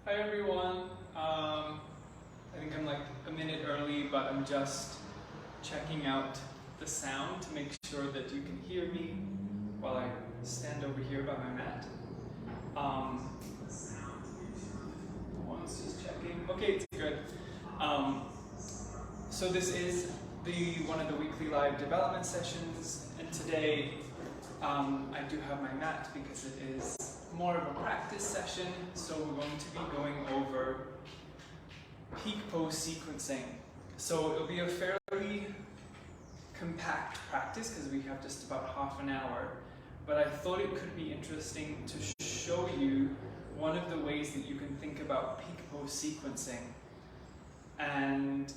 Hi everyone. I think I'm like a minute early, but I'm just checking out the sound to make sure that you can hear me while I stand over here by my mat. One's just checking. Okay, it's good. So this is one of the weekly live development sessions, and today I do have my mat because it is more of a practice session. So we're going to be going over peak pose sequencing. So it'll be a fairly compact practice because we have just about half an hour, but I thought it could be interesting to show you one of the ways that you can think about peak pose sequencing and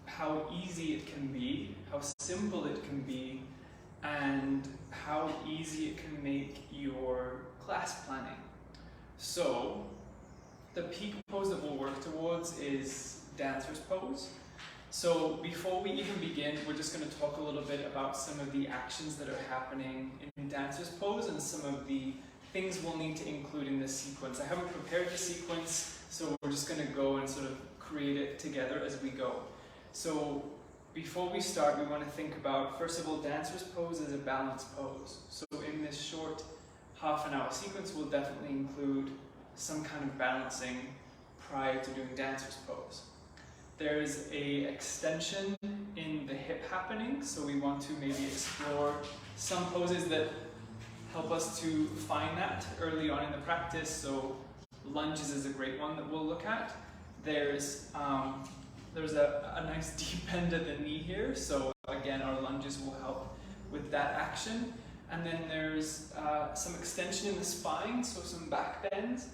how easy it can be, how simple it can be, and how easy it can make your class planning. So the peak pose that we'll work towards is dancer's pose. So before we even begin, we're just going to talk a little bit about some of the actions that are happening in dancer's pose and some of the things we'll need to include in this sequence. I haven't prepared the sequence, so we're just going to go and sort of create it together as we go. So before we start, we want to think about, first of all, dancer's pose is a balance pose. So in this short half an hour sequence, we'll definitely include some kind of balancing prior to doing dancer's pose. There's a extension in the hip happening, so we want to maybe explore some poses that help us to find that early on in the practice. So lunges is a great one that we'll look at. There's a nice deep bend at the knee here, so again our lunges will help with that action. And then there's some extension in the spine, so some back bends.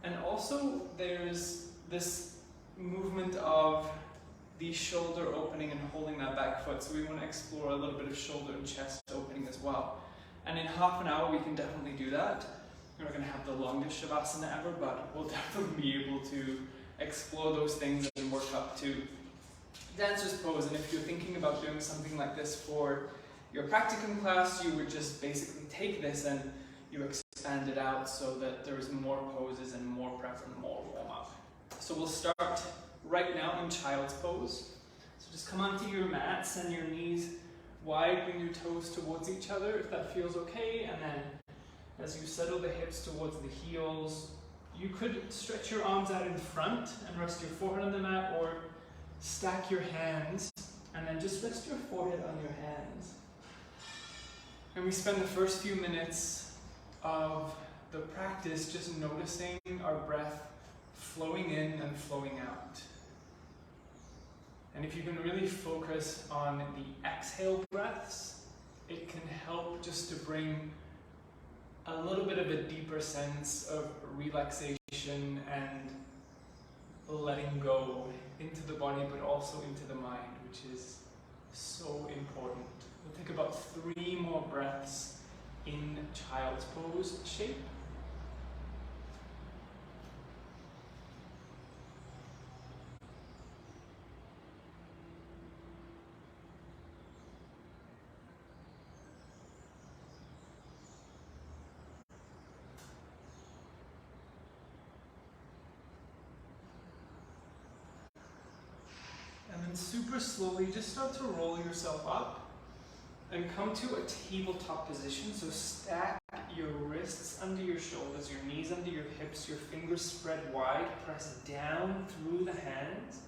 And also there's this movement of the shoulder opening and holding that back foot. So we want to explore a little bit of shoulder and chest opening as well. And in half an hour we can definitely do that. We're not going to have the longest shavasana ever, but we'll definitely be able to explore those things and work up to dancer's pose. And if you're thinking about doing something like this for your practicum class, you would just basically take this and you expand it out so that there's more poses and more prep and more warm-up. So we'll start right now in child's pose. So just come onto your mat, send your knees wide, bring your toes towards each other if that feels okay, and then as you settle the hips towards the heels, you could stretch your arms out in front and rest your forehead on the mat, or stack your hands and then just rest your forehead on your hands. And we spend the first few minutes of the practice just noticing our breath flowing in and flowing out. And if you can really focus on the exhale breaths, it can help just to bring a little bit of a deeper sense of relaxation and letting go into the body, but also into the mind, which is so important. We'll take about 3 more breaths in child's pose shape. And then super slowly, just start to roll yourself up and come to a tabletop position. So stack your wrists under your shoulders, your knees under your hips, your fingers spread wide, press down through the hands.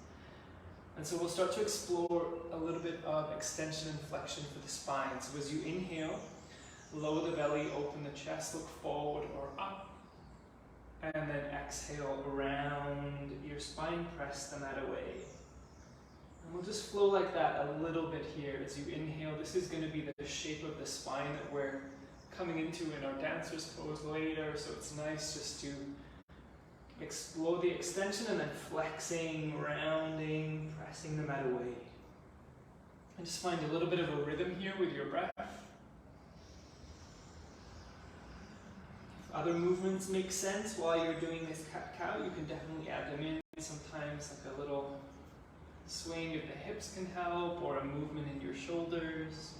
And so we'll start to explore a little bit of extension and flexion for the spine. So as you inhale, lower the belly, open the chest, look forward or up. And then exhale around your spine, press the mat away. And we'll just flow like that a little bit here as you inhale. This is going to be the shape of the spine that we're coming into in our dancer's pose later, so it's nice just to explore the extension and then flexing, rounding, pressing the mat away. And just find a little bit of a rhythm here with your breath. If other movements make sense while you're doing this cat-cow, you can definitely add them in. Sometimes like a little swing of the hips can help, or a movement in your shoulders.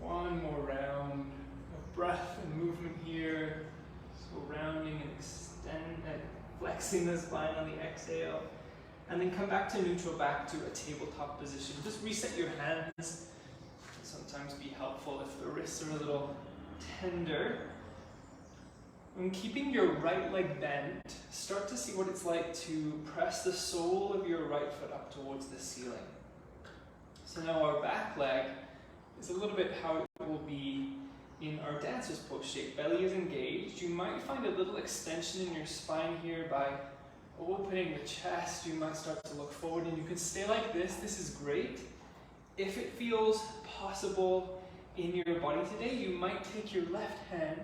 One more round of breath and movement here. flexing the spine on the exhale. And then come back to neutral, back to a tabletop position. Just reset your hands. Sometimes be helpful if the wrists are a little tender. When keeping your right leg bent, start to see what it's like to press the sole of your right foot up towards the ceiling. So now our back leg is a little bit how it will be in our dancer's pose shape. Belly is engaged. You might find a little extension in your spine here by opening the chest. You might start to look forward, and you can stay like this. This is great. If it feels possible in your body today, you might take your left hand,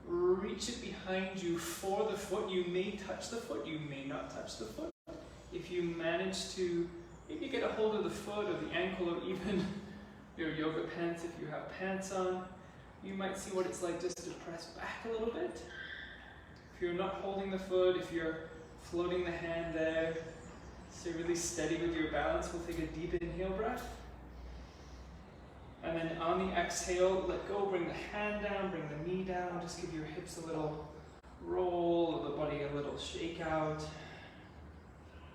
reach it behind you for the foot. You may touch the foot, you may not touch the foot. If you manage to maybe get a hold of the foot or the ankle, or even your yoga pants if you have pants on, you might see what it's like just to press back a little bit. If you're not holding the foot, if you're floating the hand there, stay really steady with your balance. We'll take a deep inhale breath. And then on the exhale, let go, bring the hand down, bring the knee down, just give your hips a little roll, the body a little shake out.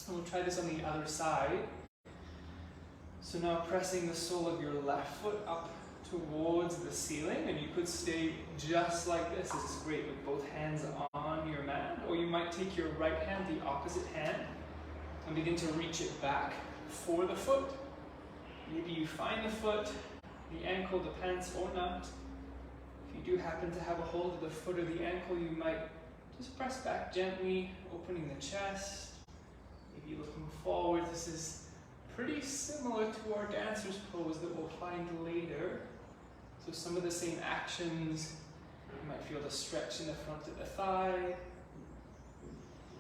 And we'll try this on the other side. So now pressing the sole of your left foot up towards the ceiling, and you could stay just like this. This is great with both hands on your mat, or you might take your right hand, the opposite hand, and begin to reach it back for the foot. Maybe you find the foot, the ankle, the pants, or not. If you do happen to have a hold of the foot or the ankle, you might just press back gently, opening the chest, maybe looking forward. This is pretty similar to our dancer's pose that we'll find later. So some of the same actions. You might feel the stretch in the front of the thigh,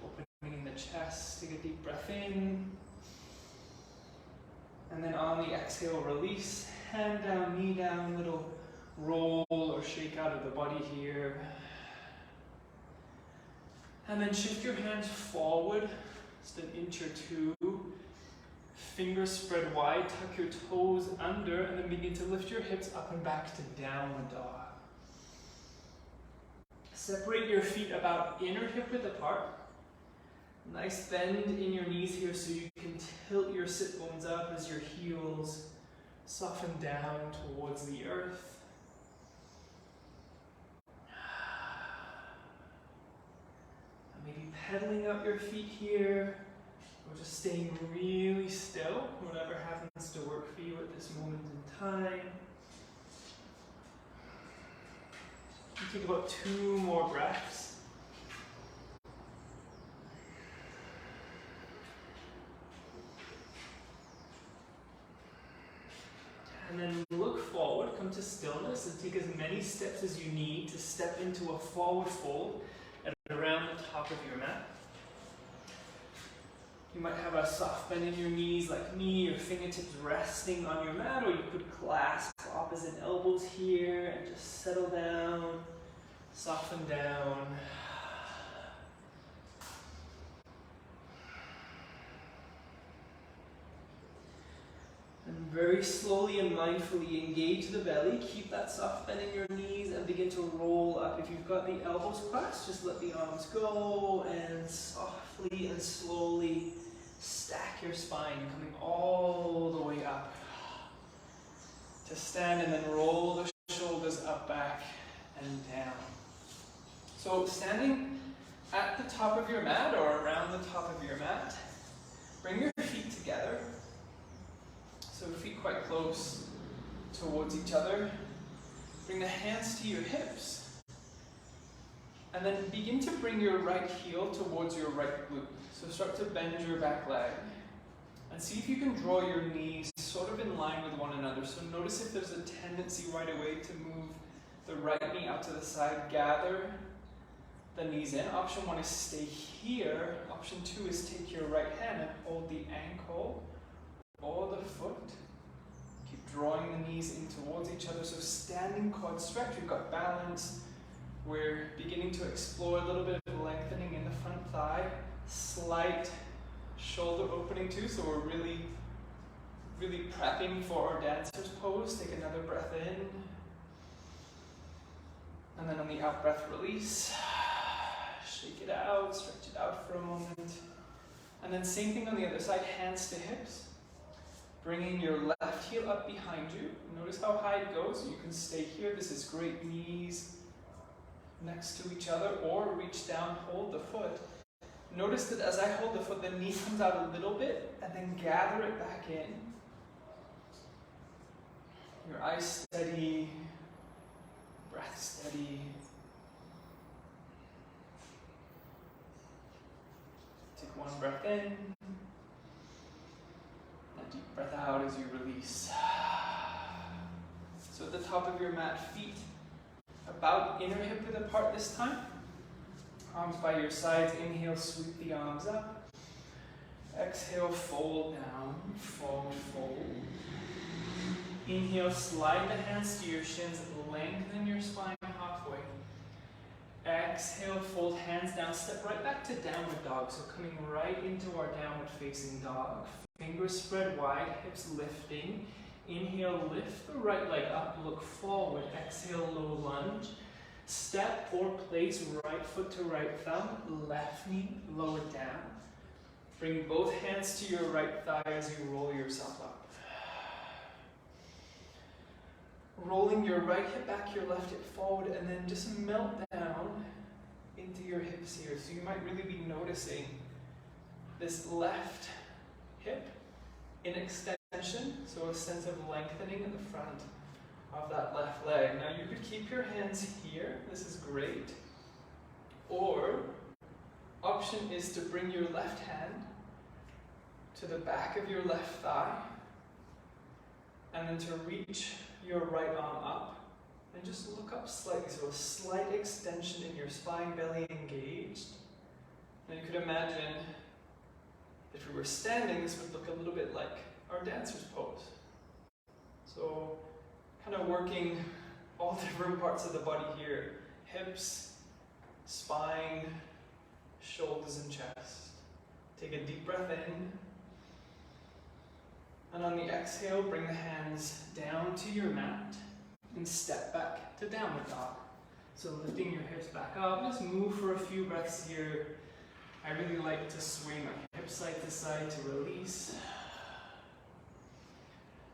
opening the chest. Take a deep breath in. And then on the exhale, release. Hand down, knee down, little roll or shake out of the body here. And then shift your hands forward, just an inch or two. Fingers spread wide, tuck your toes under, and then begin to lift your hips up and back to downward dog. Separate your feet about inner hip width apart. Nice bend in your knees here so you can tilt your sit bones up as your heels soften down towards the earth. And maybe pedaling up your feet here, or just staying really still, whatever happens to work for you at this moment in time. You take about 2 more breaths. And then look forward, come to stillness, and take as many steps as you need to step into a forward fold at around the top of your mat. You might have a soft bend in your knees like me, your fingertips resting on your mat, or you could clasp opposite elbows here and just settle down, soften down. And very slowly and mindfully engage the belly. Keep that soft bend in your knees and begin to roll up. If you've got the elbows crossed, just let the arms go and softly and slowly stack your spine, coming all the way up. To stand and then roll the shoulders up, back, and down. So standing at the top of your mat or around the top of your mat, bring your feet together. So feet quite close towards each other. Bring the hands to your hips. And then begin to bring your right heel towards your right glute. So start to bend your back leg. And see if you can draw your knees sort of in line with one another. So notice if there's a tendency right away to move the right knee out to the side. Gather the knees in. Option 1 is stay here. Option 2 is take your right hand and hold the ankle or the foot. Keep drawing the knees in towards each other. So standing quad stretch, we've got balance. We're beginning to explore a little bit of lengthening in the front thigh. Slight shoulder opening too, so we're really prepping for our dancer's pose. Take another breath in. And then on the out breath, release. Shake it out, stretch it out for a moment. And then same thing on the other side, hands to hips. Bringing your left heel up behind you. Notice how high it goes. You can stay here. This is great. Knees next to each other, or reach down, hold the foot. Notice that as I hold the foot, the knee comes out a little bit, and then gather it back in. Your eyes steady, breath steady. Take one breath in. A deep breath out as you release. So at the top of your mat, feet about inner hip width apart this time. Arms by your sides. Inhale, sweep the arms up. Exhale, fold down, fold, fold. Inhale, slide the hands to your shins, lengthen your spine halfway. Exhale, fold hands down, step right back to downward dog. So coming right into our downward facing dog. Fingers spread wide, hips lifting. Inhale, lift the right leg up, look forward. Exhale, low lunge. Step or place right foot to right thumb, left knee lower down. Bring both hands to your right thigh as you roll yourself up. Rolling your right hip back, your left hip forward, and then just melt down into your hips here. So you might really be noticing this left hip in extension, so a sense of lengthening in the front of that left leg. Now you could keep your hands here, this is great. Or, option is to bring your left hand to the back of your left thigh, and then to reach your right arm up, and just look up slightly, so a slight extension in your spine, belly engaged. And you could imagine, if we were standing, this would look a little bit like our dancer's pose. So, kind of working all different parts of the body here. Hips, spine, shoulders and chest. Take a deep breath in. And on the exhale, bring the hands down to your mat and step back to downward dog. So lifting your hips back up, just move for a few breaths here. I really like to sway my hips side to side to release.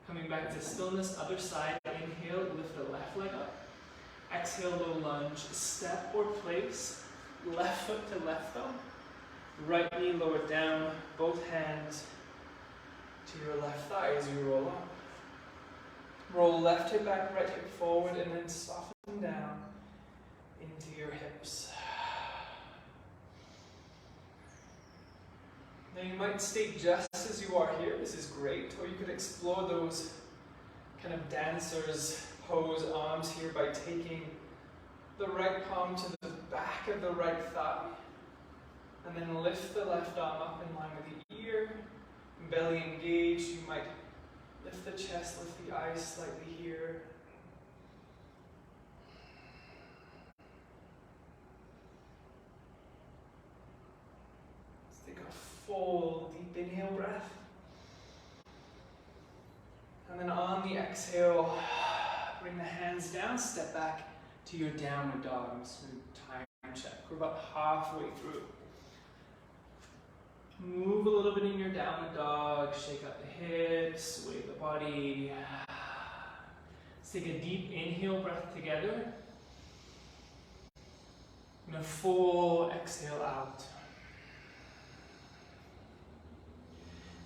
Coming back to stillness, other side. Inhale, lift the left leg up. Exhale, low lunge, step or place, left foot to left thumb. Right knee lower down, both hands to your left thigh as you roll up. Roll left hip back, right hip forward, and then soften down into your hips. Now you might stay just as you are here, this is great, or you could explore those kind of dancer's pose arms here by taking the right palm to the back of the right thigh, and then lift the left arm up in line with the ear, belly engaged. You might lift the chest, lift the eyes slightly here. Let's take a full deep inhale breath. And then on the exhale, bring the hands down, step back to your downward dog. So time check. We're about halfway through. Move a little bit in your downward dog, shake up the hips, sway the body. Let's take a deep inhale breath together. And a full exhale out.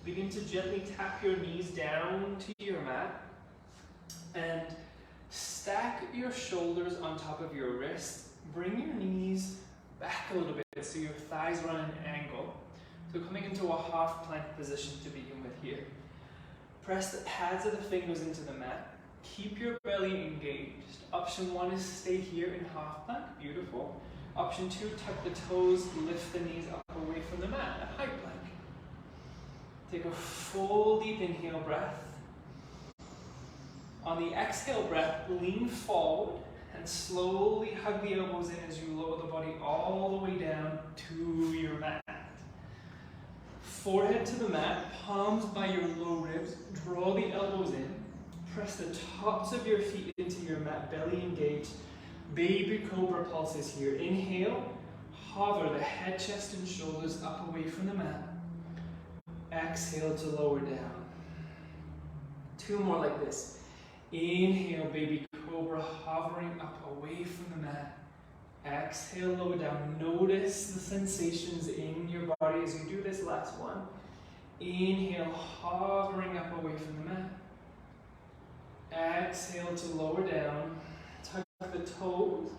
Begin to gently tap your knees down to your mat and stack your shoulders on top of your wrists. Bring your knees back a little bit so your thighs run an angle. So coming into a half plank position to begin with here. Press the pads of the fingers into the mat. Keep your belly engaged. Option 1 is stay here in half plank. Beautiful. Option 2, tuck the toes, lift the knees up away from the mat at high plank. Take a full deep inhale breath. On the exhale breath, lean forward and slowly hug the elbows in as you lower the body all the way down to your mat. Forehead to the mat, palms by your low ribs, draw the elbows in, press the tops of your feet into your mat, belly engaged. Baby cobra pulses here. Inhale, Hover the head, chest, and shoulders up away from the mat. Exhale to lower down. 2 more like this. Inhale, baby cobra, hovering up away from the mat. Exhale, lower down. Notice the sensations in your body as you do this last one. Inhale, hovering up away from the mat. Exhale to lower down. Tuck the toes.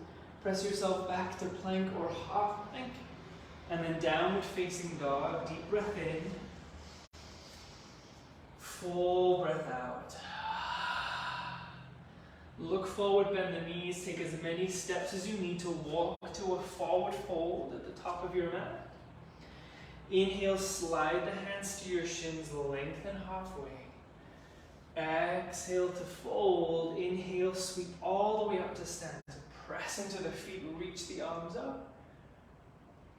Press yourself back to plank or half plank. And then downward facing dog. Deep breath in. Full breath out. Look forward, bend the knees. Take as many steps as you need to walk to a forward fold at the top of your mat. Inhale, slide the hands to your shins, lengthen halfway. Exhale to fold. Inhale, sweep all the way up to stand. Press into the feet, reach the arms up.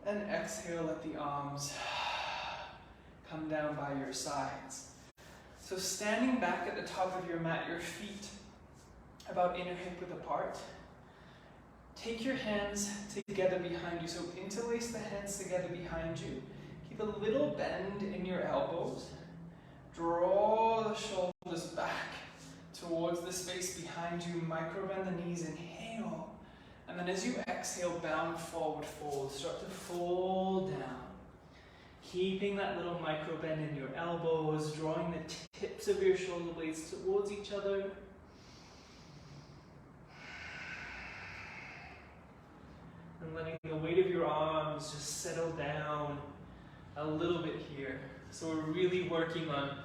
And exhale, let the arms come down by your sides. So standing back at the top of your mat, your feet about inner hip width apart. Take your hands together behind you. So interlace the hands together behind you. Keep a little bend in your elbows. Draw the shoulders back towards the space behind you. Micro bend the knees. Inhale. And then as you exhale, bound forward fold. Start to fold down. Keeping that little micro bend in your elbows. Drawing the tips of your shoulder blades towards each other. And letting the weight of your arms just settle down a little bit here. So we're really working on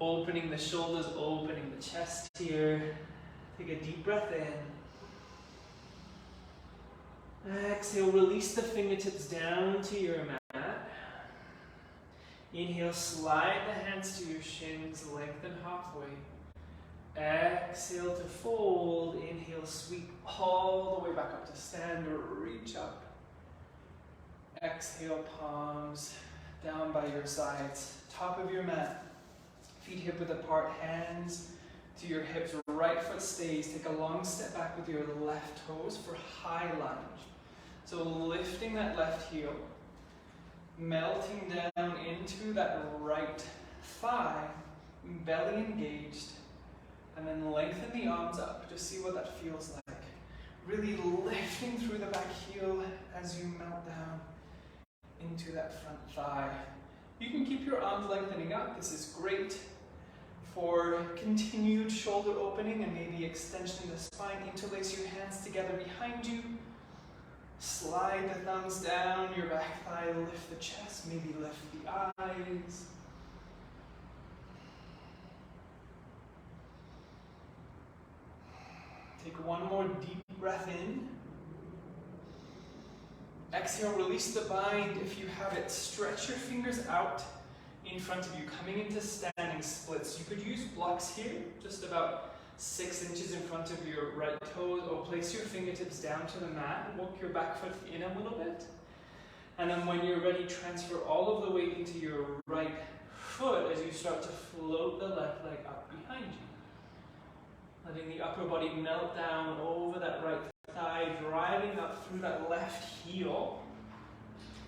opening the shoulders, opening the chest here. Take a deep breath in. Exhale, release the fingertips down to your mat. Inhale, slide the hands to your shins, lengthen halfway. Exhale to fold. Inhale, sweep all the way back up to stand or reach up. Exhale, palms down by your sides. Top of your mat. Feet hip width apart, hands to your hips. Right foot stays. Take a long step back with your left toes for high lunge. So lifting that left heel. Melting down into that right thigh. Belly engaged. And then lengthen the arms up. Just see what that feels like. Really lifting through the back heel as you melt down into that front thigh. You can keep your arms lengthening up. This is great for continued shoulder opening and maybe extension of the spine. Interlace your hands together behind you. Slide the thumbs down your back thigh. Lift the chest. Maybe lift the eyes. Take one more deep breath in. Exhale, release the bind if you have it. Stretch your fingers out in front of you, coming into standing splits. You could use blocks here, just about 6 inches in front of your right toes, or place your fingertips down to the mat and walk your back foot in a little bit. And then when you're ready, transfer all of the weight into your right foot as you start to float the left leg up behind you. Letting the upper body melt down over that right thigh, driving up through that left heel.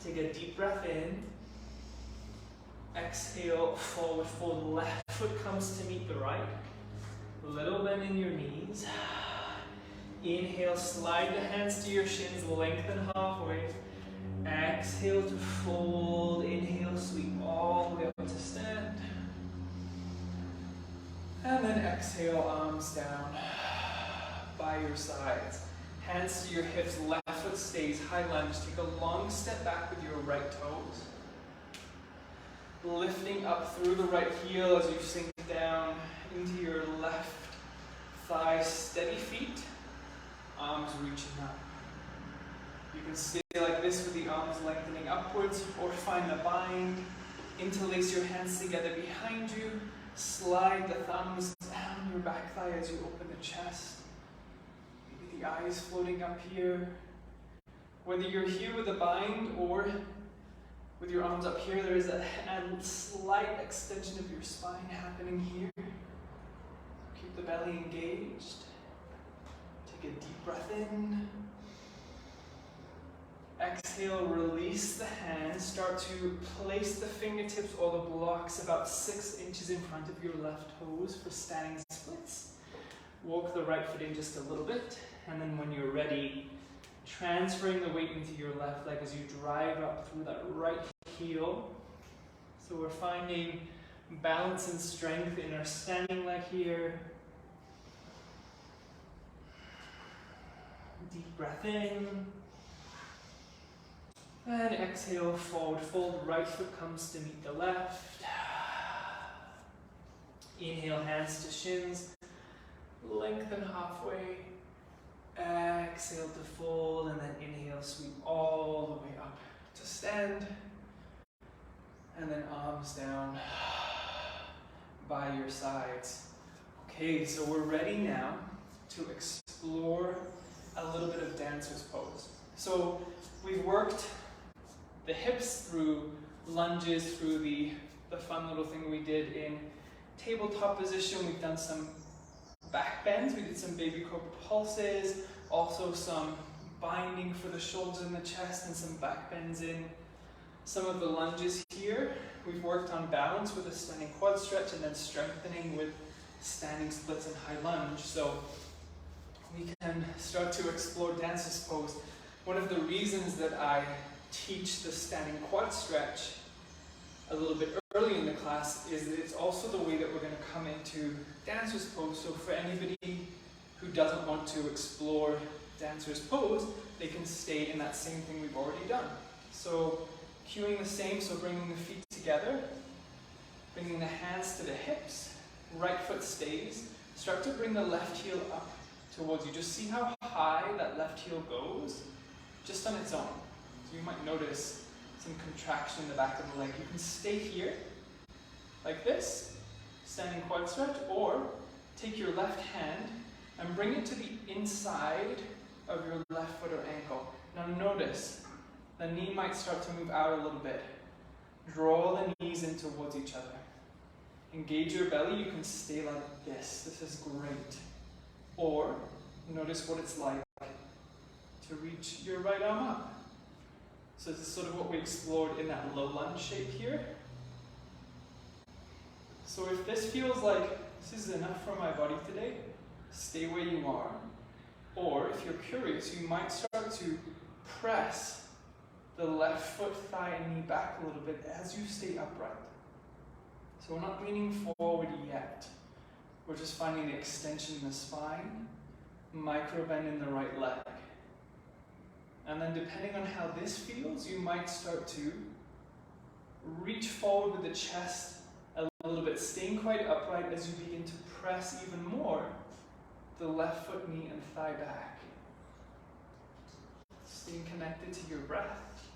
Take a deep breath in. Exhale, forward fold. Left foot comes to meet the right. Little bend in your knees. Inhale, slide the hands to your shins, lengthen halfway. Exhale to fold. Inhale, sweep all the way up to stand. And then exhale, arms down by your sides. Hands to your hips, left foot stays, high lunge. Take a long step back with your right toes. Lifting up through the right heel as you sink down into your left thigh. Steady feet, arms reaching up. You can stay like this with the arms lengthening upwards, or find the bind. Interlace your hands together behind you. Slide the thumbs down your back thigh as you open the chest. Maybe the eyes floating up here. Whether you're here with a bind or with your arms up here, there is a slight extension of your spine happening here. Keep the belly engaged. Take a deep breath in. Exhale, release the hands. Start to place the fingertips or the blocks about 6 inches in front of your left toes for standing splits. Walk the right foot in just a little bit, and then when you're ready, transferring the weight into your left leg as you drive up through that right heel. So we're finding balance and strength in our standing leg here. Deep breath in. And exhale, forward fold, right foot comes to meet the left. Inhale, hands to shins, lengthen halfway. Exhale to fold, and then inhale, sweep all the way up to stand. And then arms down by your sides. Okay, so we're ready now to explore a little bit of dancer's pose. So we've worked the hips through lunges, through the fun little thing we did in tabletop position. We've done some back bends, we did some baby cobra pulses, also some binding for the shoulders and the chest, and some back bends in some of the lunges here. We've worked on balance with a standing quad stretch, and then strengthening with standing splits and high lunge. So we can start to explore dancer's pose. One of the reasons that I teach the standing quad stretch a little bit early in the class is that it's also the way that we're going to come into dancer's pose. So for anybody who doesn't want to explore dancer's pose, they can stay in that same thing we've already done. So cueing the same, so bringing the feet together, bringing the hands to the hips, right foot stays, start to bring the left heel up towards you. Just see how high that left heel goes, just on its own. So you might notice some contraction in the back of the leg. You can stay here, like this, standing quad stretch, or take your left hand and bring it to the inside of your left foot or ankle. Now notice, the knee might start to move out a little bit. Draw the knees in towards each other. Engage your belly, you can stay like this. This is great. Or, notice what it's like to reach your right arm up. So this is sort of what we explored in that low lunge shape here. So if this feels like this is enough for my body today, stay where you are. Or if you're curious, you might start to press the left foot, thigh, and knee back a little bit as you stay upright. So we're not leaning forward yet. We're just finding the extension in the spine, micro bend in the right leg. And then depending on how this feels, you might start to reach forward with the chest a little bit, staying quite upright as you begin to press even more the left foot, knee, and thigh back. Staying connected to your breath.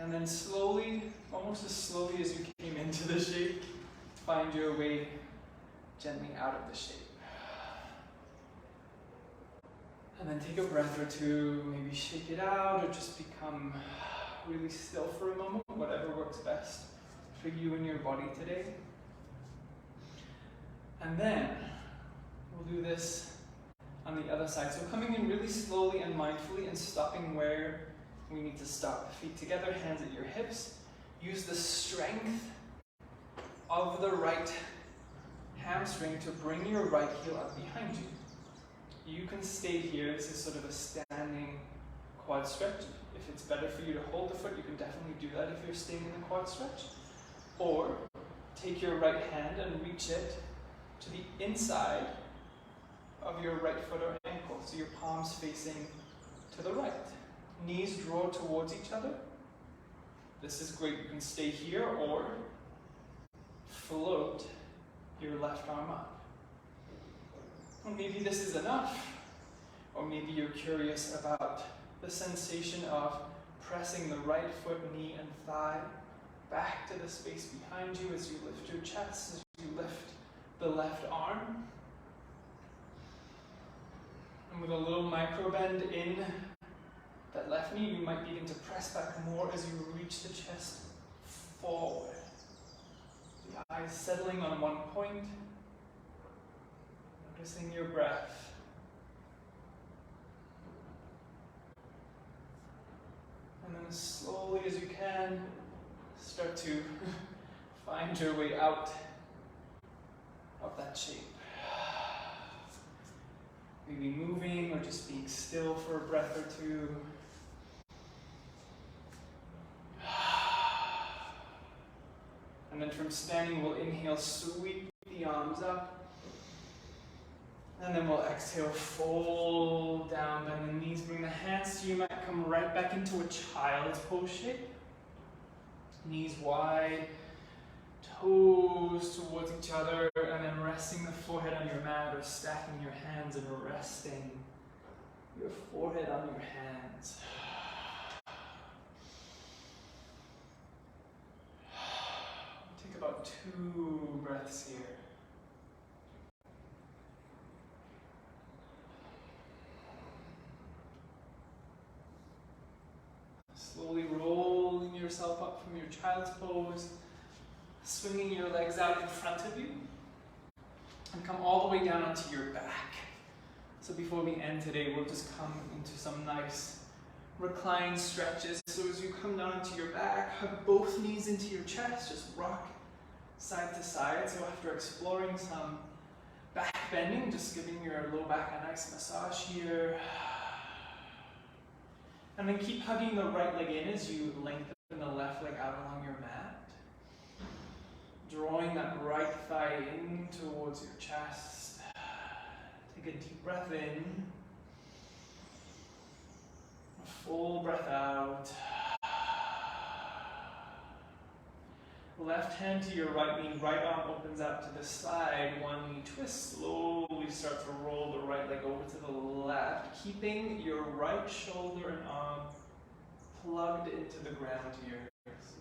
And then slowly, almost as slowly as you came into the shape, find your way gently out of the shape. And then take a breath or two, maybe shake it out, or just become really still for a moment, whatever works best for you and your body today. And then we'll do this on the other side. So coming in really slowly and mindfully and stopping where we need to stop. Feet together, hands at your hips. Use the strength of the right hamstring to bring your right heel up behind you. You can stay here. This is sort of a standing quad stretch. If it's better for you to hold the foot, you can definitely do that if you're staying in the quad stretch. Or take your right hand and reach it to the inside of your right foot or ankle. So your palms facing to the right. Knees draw towards each other. This is great. You can stay here or float your left arm up. Or maybe this is enough. Or maybe you're curious about the sensation of pressing the right foot, knee, and thigh back to the space behind you as you lift your chest, as you lift the left arm. And with a little micro bend in that left knee, you might begin to press back more as you reach the chest forward. The eyes settling on one point. Noticing your breath. as slowly as you can, start to find your way out of that shape. Maybe moving or just being still for a breath or two. And then from standing, we'll inhale, sweep the arms up. And then we'll exhale, fold down, bend the knees, bring the hands to your mat, come right back into a child's pose shape. Knees wide, toes towards each other, and then resting the forehead on your mat or stacking your hands and resting your forehead on your hands. Take about 2 breaths here. Slowly rolling yourself up from your child's pose, swinging your legs out in front of you, and come all the way down onto your back. So before we end today, we'll just come into some nice reclined stretches. So as you come down onto your back, hug both knees into your chest, just rock side to side. So after exploring some back bending, just giving your low back a nice massage here. And then keep hugging the right leg in as you lengthen the left leg out along your mat. Drawing that right thigh in towards your chest. Take a deep breath in. A full breath out. Left hand to your right knee, right arm opens out to the side, one knee twist, slowly start to roll the right leg over to the left, keeping your right shoulder and arm plugged into the ground here.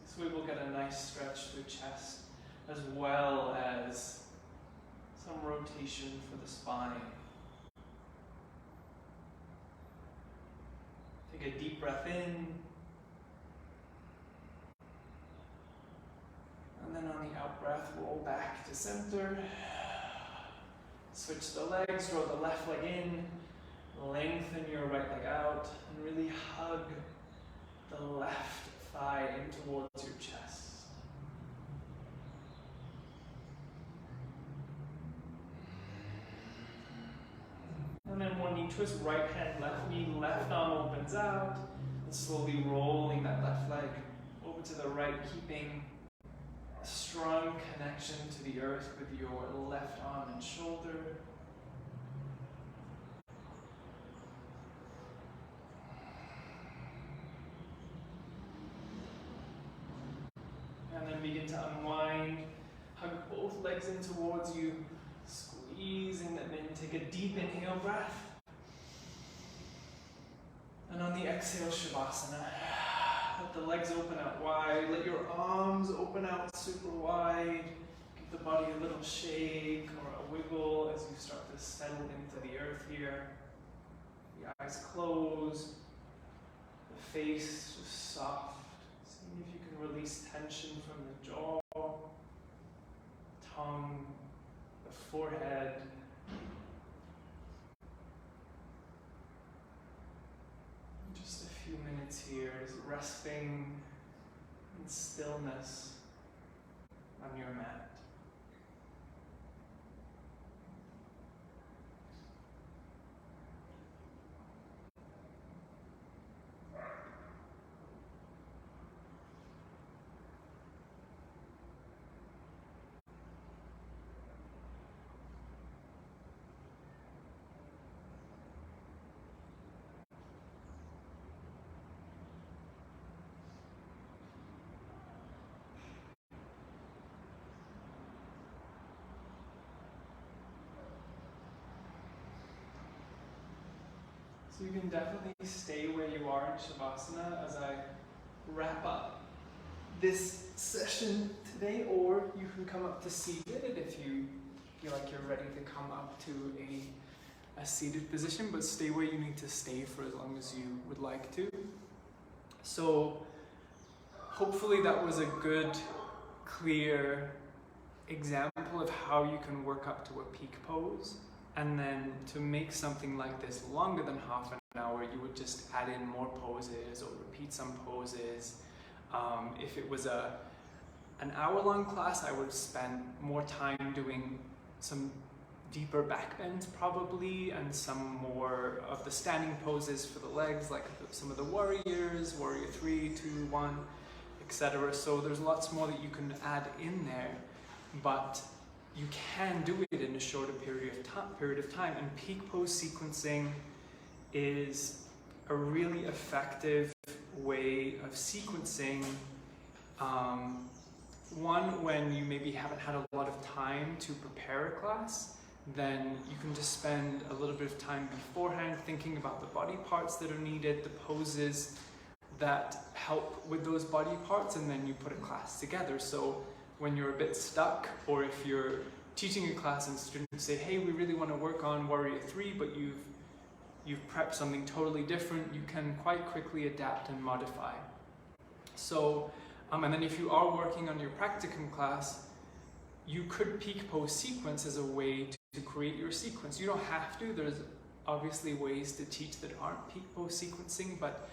So we will get a nice stretch through chest, as well as some rotation for the spine. Take a deep breath in. And then on the out breath, roll back to center. Switch the legs, draw the left leg in, lengthen your right leg out, and really hug the left thigh in towards your chest. And then one knee twist, right hand, left knee, left arm opens out, and slowly rolling that left leg over to the right, keeping a strong connection to the earth with your left arm and shoulder. And then begin to unwind. Hug both legs in towards you, squeezing them in. Take a deep inhale breath. And on the exhale, Shavasana. Let the legs open out wide. Let your arms open out super wide. Give the body a little shake or a wiggle as you start to settle into the earth here. The eyes close. The face just soft. See if you can release tension from the jaw, tongue, the forehead. Just a few minutes here, just resting in stillness on your mat. So you can definitely stay where you are in Shavasana as I wrap up this session today, or you can come up to seated if you feel like you're ready to come up to a seated position, but stay where you need to stay for as long as you would like to. So hopefully that was a good, clear example of how you can work up to a peak pose. And then to make something like this longer than half an hour, you would just add in more poses or repeat some poses. If it was an hour-long class, I would spend more time doing some deeper back bends probably, and some more of the standing poses for the legs, like some of the warriors, warrior 3, 2, 1, etc. So there's lots more that you can add in there, but you can do it in a shorter period of time. And peak pose sequencing is a really effective way of sequencing. One, when you maybe haven't had a lot of time to prepare a class, then you can just spend a little bit of time beforehand thinking about the body parts that are needed, the poses that help with those body parts, and then you put a class together. So when you're a bit stuck, or if you're teaching a class and students say, hey, we really want to work on warrior 3, but you've prepped something totally different, you can quite quickly adapt and modify. So, and then if you are working on your practicum class, you could peak pose sequence as a way to create your sequence. You don't have to. There's obviously ways to teach that aren't peak pose sequencing, but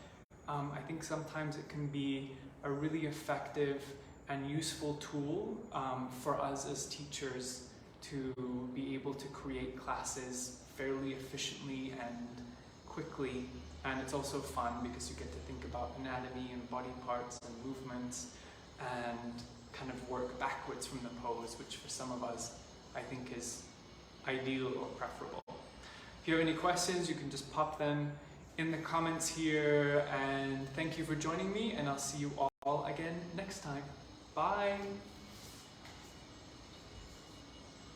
I think sometimes it can be a really effective and useful tool for us as teachers to be able to create classes fairly efficiently and quickly. And it's also fun because you get to think about anatomy and body parts and movements and kind of work backwards from the pose, which for some of us I think is ideal or preferable. If you have any questions, you can just pop them in the comments here, and thank you for joining me, and I'll see you all again next time. Bye!